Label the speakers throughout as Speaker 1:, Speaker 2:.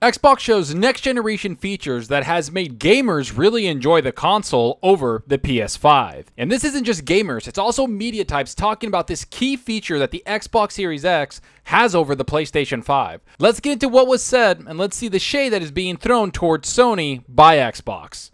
Speaker 1: Xbox shows next-generation features that has made gamers really enjoy the console over the PS5. And this isn't just gamers, it's also media types talking about this key feature that the Xbox Series X has over the PlayStation 5. Let's get into what was said, and let's see the shade that is being thrown towards Sony by Xbox.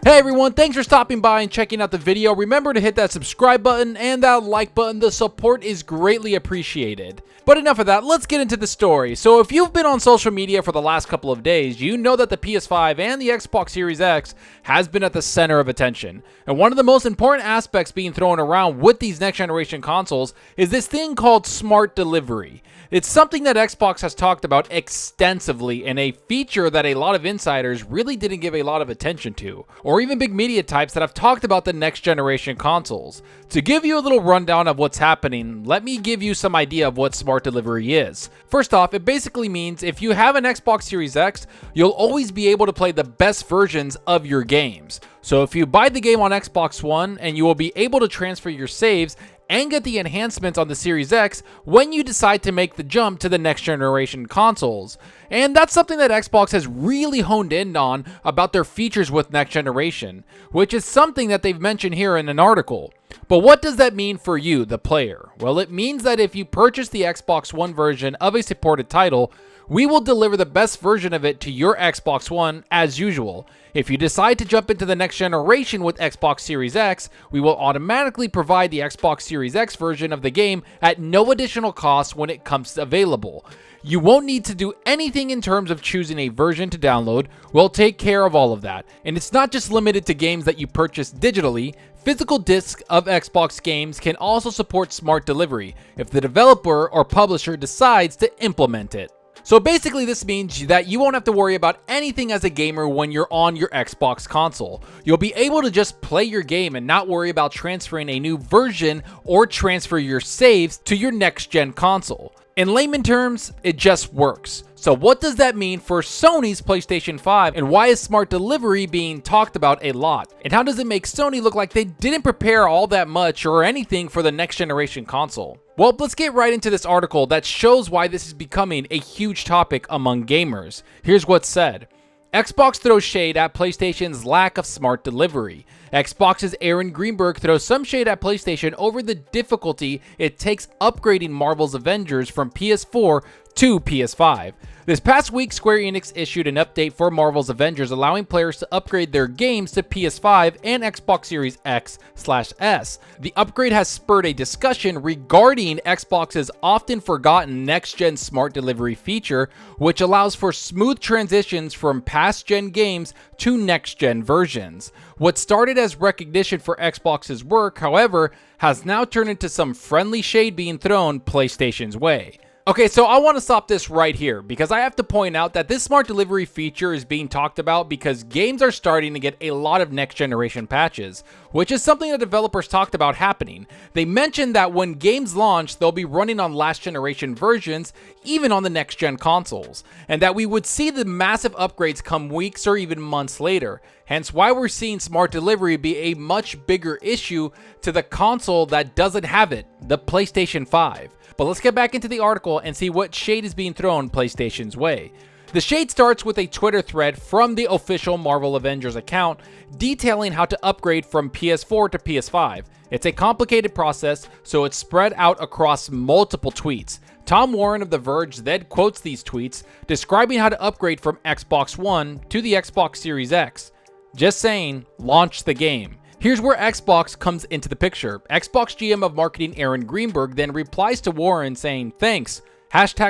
Speaker 1: Hey everyone, thanks for stopping by and checking out the video. Remember to hit that subscribe button and that like button. The support is greatly appreciated. But enough of that, let's get into the story. So if you've been on social media for the last couple of days, you know that the PS5 and the Xbox Series X has been at the center of attention. And one of the most important aspects being thrown around with these next generation consoles is this thing called smart delivery. It's something that Xbox has talked about extensively and a feature that a lot of insiders really didn't give a lot of attention to, or even big media types that have talked about the next generation consoles. To give you a little rundown of what's happening, let me give you some idea of what smart delivery is. First off, it basically means if you have an Xbox Series X, you'll always be able to play the best versions of your games. So if you buy the game on Xbox One, and you will be able to transfer your saves and get the enhancements on the Series X when you decide to make the jump to the next generation consoles. And that's something that Xbox has really honed in on about their features with next generation, which is something that they've mentioned here in an article. But what does that mean for you, the player? Well, it means that if you purchase the Xbox One version of a supported title, we will deliver the best version of it to your Xbox One as usual. If you decide to jump into the next generation with Xbox Series X, we will automatically provide the Xbox Series X version of the game at no additional cost when it comes available. You won't need to do anything in terms of choosing a version to download. We'll take care of all of that. And it's not just limited to games that you purchase digitally. Physical discs of Xbox games can also support smart delivery if the developer or publisher decides to implement it. So basically this means that you won't have to worry about anything as a gamer when you're on your Xbox console. You'll be able to just play your game and not worry about transferring a new version or transfer your saves to your next gen console. In layman terms, it just works. So what does that mean for Sony's PlayStation 5, and why is smart delivery being talked about a lot? And how does it make Sony look like they didn't prepare all that much or anything for the next generation console? Well, let's get right into this article that shows why this is becoming a huge topic among gamers. Here's what's said. Xbox throws shade at PlayStation's lack of smart delivery. Xbox's Aaron Greenberg throws some shade at PlayStation over the difficulty it takes upgrading Marvel's Avengers from PS4 to PS5. This past week, Square Enix issued an update for Marvel's Avengers, allowing players to upgrade their games to PS5 and Xbox Series X/S. The upgrade has spurred a discussion regarding Xbox's often forgotten next-gen smart delivery feature, which allows for smooth transitions from past-gen games to next-gen versions. What started as recognition for Xbox's work, however, has now turned into some friendly shade being thrown PlayStation's way. Okay, so I want to stop this right here because I have to point out that this smart delivery feature is being talked about because games are starting to get a lot of next generation patches, which is something that developers talked about happening. They mentioned that when games launch, they'll be running on last generation versions, even on the next gen consoles, and that we would see the massive upgrades come weeks or even months later. Hence why we're seeing smart delivery be a much bigger issue to the console that doesn't have it, the PlayStation 5. But let's get back into the article and see what shade is being thrown PlayStation's way. The shade starts with a Twitter thread from the official Marvel Avengers account detailing how to upgrade from PS4 to PS5. It's a complicated process, so it's spread out across multiple tweets. Tom Warren of The Verge then quotes these tweets describing how to upgrade from Xbox One to the Xbox Series X. Just saying, launch the game. Here's where Xbox comes into the picture. Xbox GM of Marketing Aaron Greenberg then replies to Warren saying, "Thanks,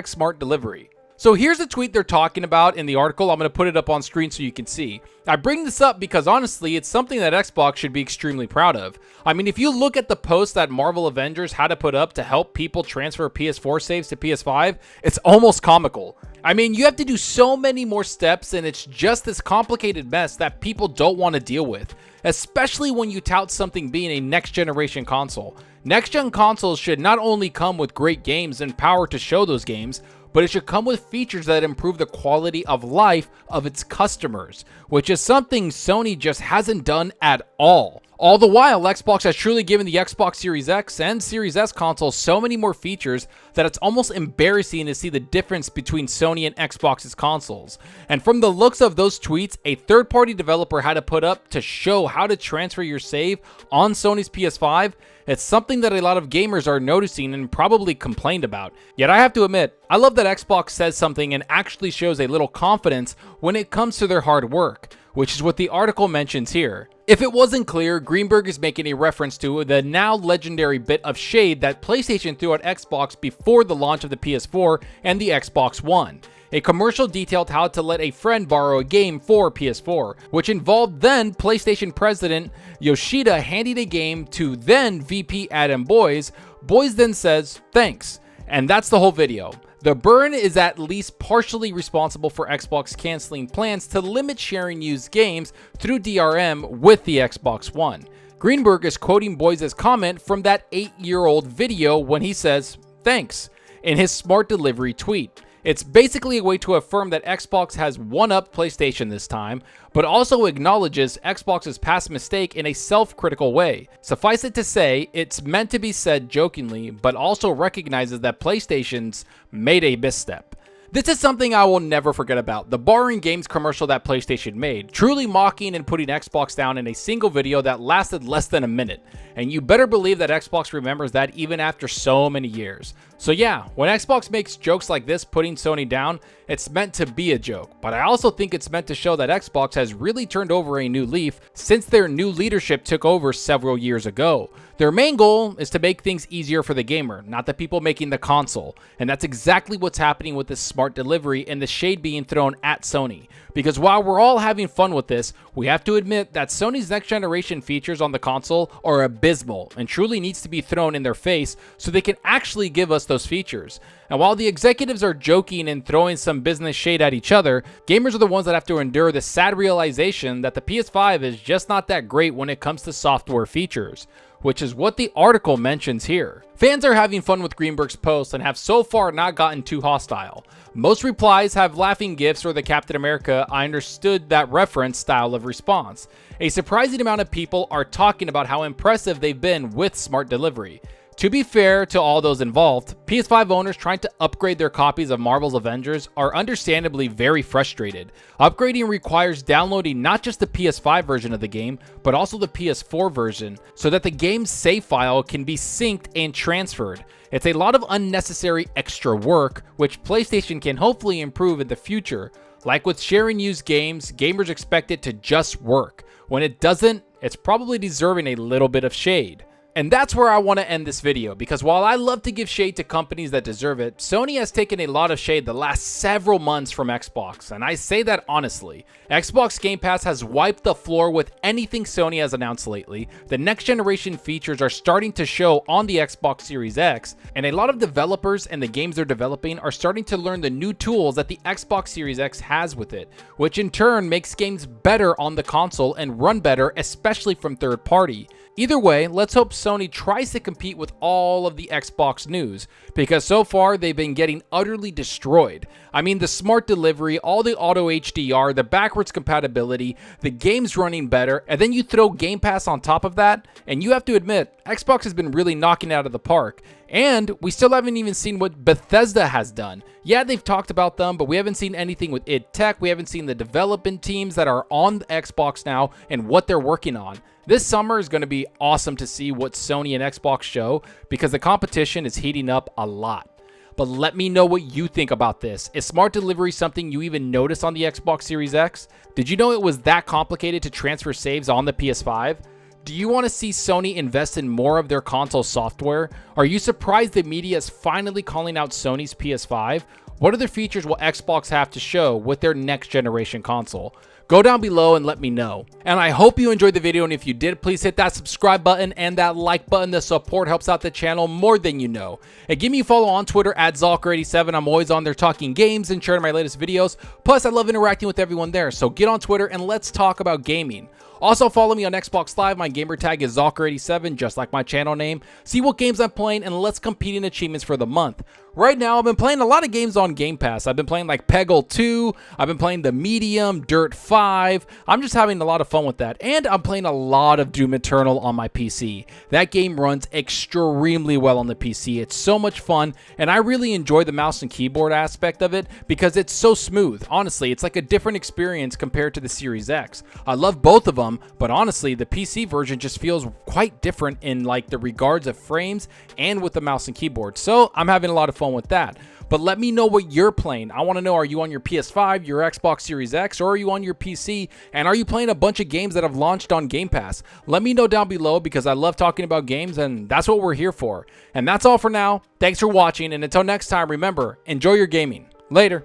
Speaker 1: #smart delivery." So here's the tweet they're talking about in the article. I'm going to put it up on screen so you can see. I bring this up because honestly, it's something that Xbox should be extremely proud of. I mean, if you look at the post that Marvel Avengers had to put up to help people transfer PS4 saves to PS5, it's almost comical. I mean, you have to do so many more steps, and it's just this complicated mess that people don't want to deal with, especially when you tout something being a next-generation console. Next-gen consoles should not only come with great games and power to show those games, but it should come with features that improve the quality of life of its customers, which is something Sony just hasn't done at all. All the while, Xbox has truly given the Xbox Series X and Series S consoles so many more features that it's almost embarrassing to see the difference between Sony and Xbox's consoles. And from the looks of those tweets a third-party developer had to put up to show how to transfer your save on Sony's PS5, it's something that a lot of gamers are noticing and probably complained about. Yet I have to admit, I love that Xbox says something and actually shows a little confidence when it comes to their hard work, which is what the article mentions here. If it wasn't clear, Greenberg is making a reference to the now legendary bit of shade that PlayStation threw at Xbox before the launch of the PS4 and the Xbox One. A commercial detailed how to let a friend borrow a game for PS4, which involved then PlayStation president Yoshida handing a game to then VP Adam Boyes. Boyes then says, "Thanks." And that's the whole video. The burn is at least partially responsible for Xbox canceling plans to limit sharing used games through DRM with the Xbox One. Greenberg is quoting Boyes' comment from that 8-year-old video when he says, "Thanks," in his smart delivery tweet. It's basically a way to affirm that Xbox has one-upped PlayStation this time, but also acknowledges Xbox's past mistake in a self-critical way. Suffice it to say, it's meant to be said jokingly, but also recognizes that PlayStation's made a misstep. This is something I will never forget about, the Borrowing Games commercial that PlayStation made, truly mocking and putting Xbox down in a single video that lasted less than a minute. And you better believe that Xbox remembers that even after so many years. So yeah, when Xbox makes jokes like this putting Sony down, it's meant to be a joke, but I also think it's meant to show that Xbox has really turned over a new leaf since their new leadership took over several years ago. Their main goal is to make things easier for the gamer, not the people making the console, and that's exactly what's happening with this smart delivery and the shade being thrown at Sony. Because while we're all having fun with this, we have to admit that Sony's next generation features on the console are abysmal and truly needs to be thrown in their face so they can actually give us those features. And while the executives are joking and throwing some business shade at each other, gamers are the ones that have to endure the sad realization that the PS5 is just not that great when it comes to software features, which is what the article mentions here. Fans are having fun with Greenberg's post and have so far not gotten too hostile. Most replies have laughing gifs or the Captain America "I understood that reference" style of response. A surprising amount of people are talking about how impressive they've been with smart delivery. To be fair to all those involved, PS5 owners trying to upgrade their copies of Marvel's Avengers are understandably very frustrated. Upgrading requires downloading not just the PS5 version of the game, but also the PS4 version, so that the game's save file can be synced and transferred. It's a lot of unnecessary extra work, which PlayStation can hopefully improve in the future. Like with sharing used games, gamers expect it to just work. When it doesn't, it's probably deserving a little bit of shade. And that's where I want to end this video, because while I love to give shade to companies that deserve it, Sony has taken a lot of shade the last several months from Xbox, and I say that honestly. Xbox Game Pass has wiped the floor with anything Sony has announced lately. The next generation features are starting to show on the Xbox Series X, and a lot of developers and the games they're developing are starting to learn the new tools that the Xbox Series X has with it, which in turn makes games better on the console and run better, especially from third party. Either way, let's hope Sony tries to compete with all of the Xbox news, because so far they've been getting utterly destroyed. I mean, the smart delivery, all the auto HDR, the backwards compatibility, the game's running better, and then you throw Game Pass on top of that, and you have to admit, Xbox has been really knocking it out of the park. And we still haven't even seen what Bethesda has done. Yeah, they've talked about them, but we haven't seen anything with id Tech. We haven't seen the development teams that are on the Xbox now and what they're working on. This summer is going to be awesome to see what Sony and Xbox show, because the competition is heating up a lot. But let me know what you think about this. Is smart delivery something you even noticed on the Xbox Series X? Did you know it was that complicated to transfer saves on the PS5? Do you want to see Sony invest in more of their console software? Are you surprised the media is finally calling out Sony's PS5? What other features will Xbox have to show with their next generation console? Go down below and let me know. And I hope you enjoyed the video, and if you did, please hit that subscribe button and that like button. The support helps out the channel more than you know. And give me a follow on Twitter at Zalker87. I'm always on there talking games and sharing my latest videos. Plus, I love interacting with everyone there, so get on Twitter and let's talk about gaming. Also, follow me on Xbox Live. My gamertag is Zalker87, just like my channel name. See what games I'm playing, and let's compete in achievements for the month. Right now, I've been playing a lot of games on Game Pass. I've been playing like Peggle 2, I've been playing The Medium, Dirt 5. I'm just having a lot of fun with that. And I'm playing a lot of Doom Eternal on my PC. That game runs extremely well on the PC. It's so much fun, and I really enjoy the mouse and keyboard aspect of it because it's so smooth. Honestly, it's like a different experience compared to the Series X. I love both of them, but honestly, the PC version just feels quite different in like the regards of frames and with the mouse and keyboard. So I'm having a lot of fun with that. But let me know what you're playing. I want to know, are you on your PS5, your Xbox Series X, or are you on your PC? And are you playing a bunch of games that have launched on Game Pass? Let me know down below because I love talking about games and that's what we're here for. And that's all for now. Thanks for watching, and until next time, remember, enjoy your gaming. Later.